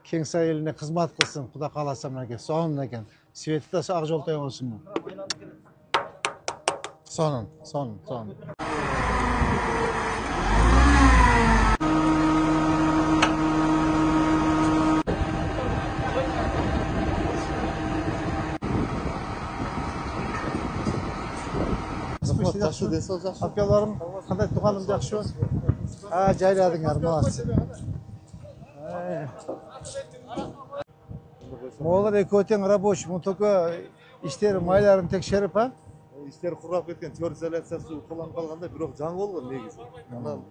Кеңсай еліне қызмат қылсын, Құда қаласа мінеке. Сонын екен. Светі де ақ жол тойын болсын. Сонын. Апяларым, қандай туғаным жақшы? Жайладыңар, молодцы. Олар екеуі рабочий, мұн только іштері майларын текшеріп, а? İşler kurap ketken teorizasiyası қолданып қалғанда бирок жаңы болгон негизи. Анан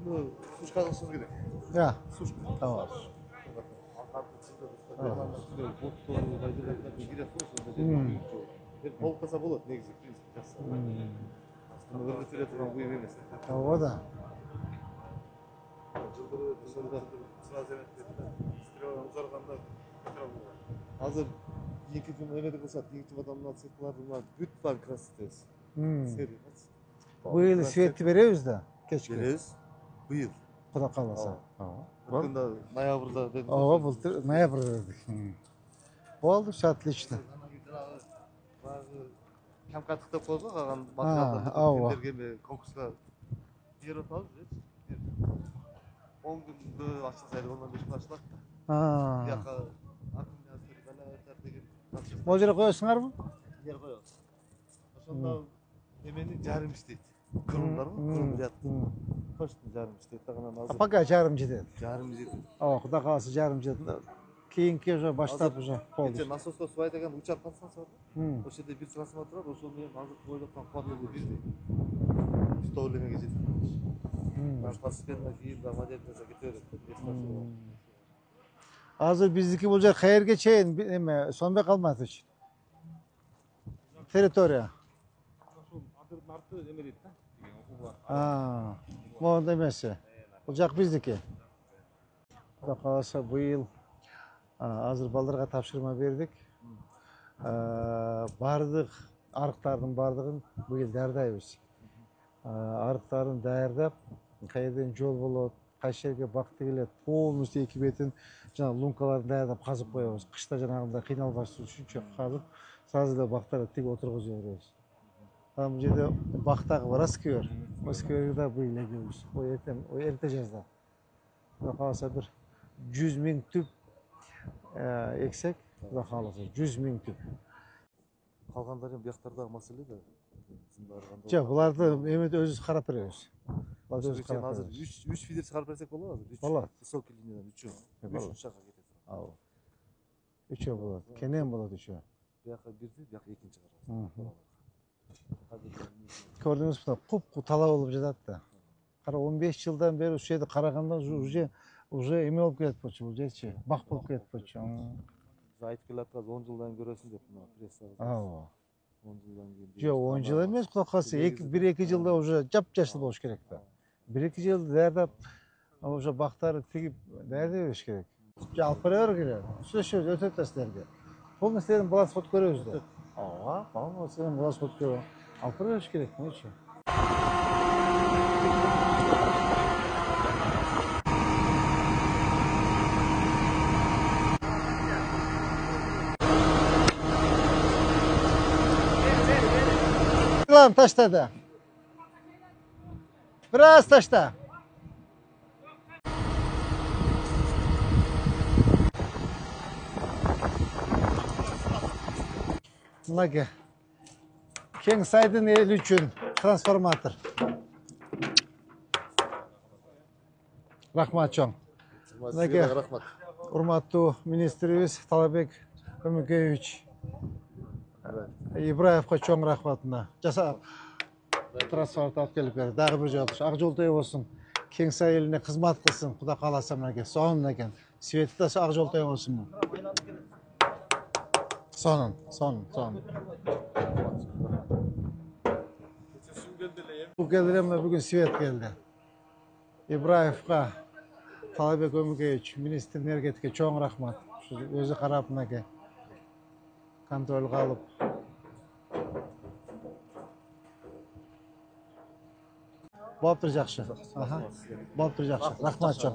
муну сушка кылышыбыз керек. Ya. Сушка. Tamam. Болуп калса болот негизи, в принципе, жакшы. Муну өргөтүлө турган буюм эмес. O da. Жылдары дышында сразу узарганда азыр кийинки эмеде кылышат, кийинки адамдар циклдарды бүт бар красотасы. Быйыл светти беребиз да, кечке. Беребиз. Быйыл. Құда қаласа. Бұрында ноябрда дедім. Ооба, былтыр ноябрда бердик. Болды, все отлично. Камкаттык деп коебуз, калган материалдарды конкурска берип атабыз. 10 күндө ачылса, 15 күндө ачылат. Бияка аккумулятор балаватар деген. Ол жерге коесуңарбы? Жер коебуз. Ошондо эмени жарым иштейт. Кырымдар го, кырым жатты. Точно жарым иштейт дагынан азыр. Пока жарым жетет. Жарым жетет. Куда каласа жарым жетет. Кийинки уже баштап уже болду. Кече насосто суу айдаган участка станция бар. Ошол жерде бир трансформатор бар, ошол менен азыр коюлуп аткан кубаты бирдей. Столемеге жетет. Постепенно кийин да модернизация кете берет. Азыр биздики бул жер каерге чейин эме сонбой калмас үчүн. Территория. Марты эме дейт да, деген окуу бар. Монда эмеси. Бул жак биздики. Куда каласа быйыл азыр балдарга тапшырма бердик. Бардык арыктардын бардыгын быйыл даярдайбыз. Арыктарын даярдап, каерден жол болот, кайсы жерге бакты келет, полностью эки бетин жана лункаларын даярдап казып коебуз. Кышта жанагындай кыйналбаш үчүн казып, сразу эле бактарга тиги отургузуп беребиз. Бул жерде бактагы бар сквер. О скверге да быйыл эгебиз. Эрте жазда. Куда каласа бир 100 000 түп эксек, куда каласа 100 000 түп. Калгандары бияктардагы маселе да. Жок, буларды эме өзүбүз карап беребиз. Азыр 3 фидер чыгарып берсек болот азыр. Болот. Высокий линиядан 3. 3 жака кетет. Ооба. 3 болот. Кенен болот 3. Бияка бирди, бияка экинчи карап. Көрдүңүз мына куп тала болуп жатат да. Кара 15 жылдан бери ушул жерди караганда уже эме болуп кетет болчу бул жерчи. Бак болуп кетет болчу. Айтып келаткан 10 жылдан көрөсүң деп мына прессага. Ооба. 10 жылдан кийин. Жок, 10 жыл эмес, куда калса 1-2 жылда уже жап-жашыл болуш керек да. 1-2 жыл даярдап, уже бактары тигип даярдай бериш керек. Алып бара бергиле. Сүйлөшөбүз, өтөт да силерге. Бул нерселердин баланс фото көрөбүз да. Ооба, бул силердин баланс фото алып бара бериш керек, эмнечи? Lan taşladı. Biraz taşla. Mınaki. Kengsaydın eli üçün transformatör. Rahmat çoğun. Mınaki. Урматтуу министрибиз Талабек Өмүкеевич Ибраевго чоң рахматына жасап трансферт алып келип берди. Дагы бир жолу ак жол той болсун. Кеңсай элине кызмат кылсын, Куда кааласа мынакей. Сонун экен. Свети да ак жол той болсун. Сонун. Бул келди эле бүгүн свет келди. Ибраевга Талабек Өмүкеевич министр энергетикке чоң рахмат. Өзү карап мынакей. Контролга алып. Болуптур жакшы. Болуптур жакшы. Рахмат чоң.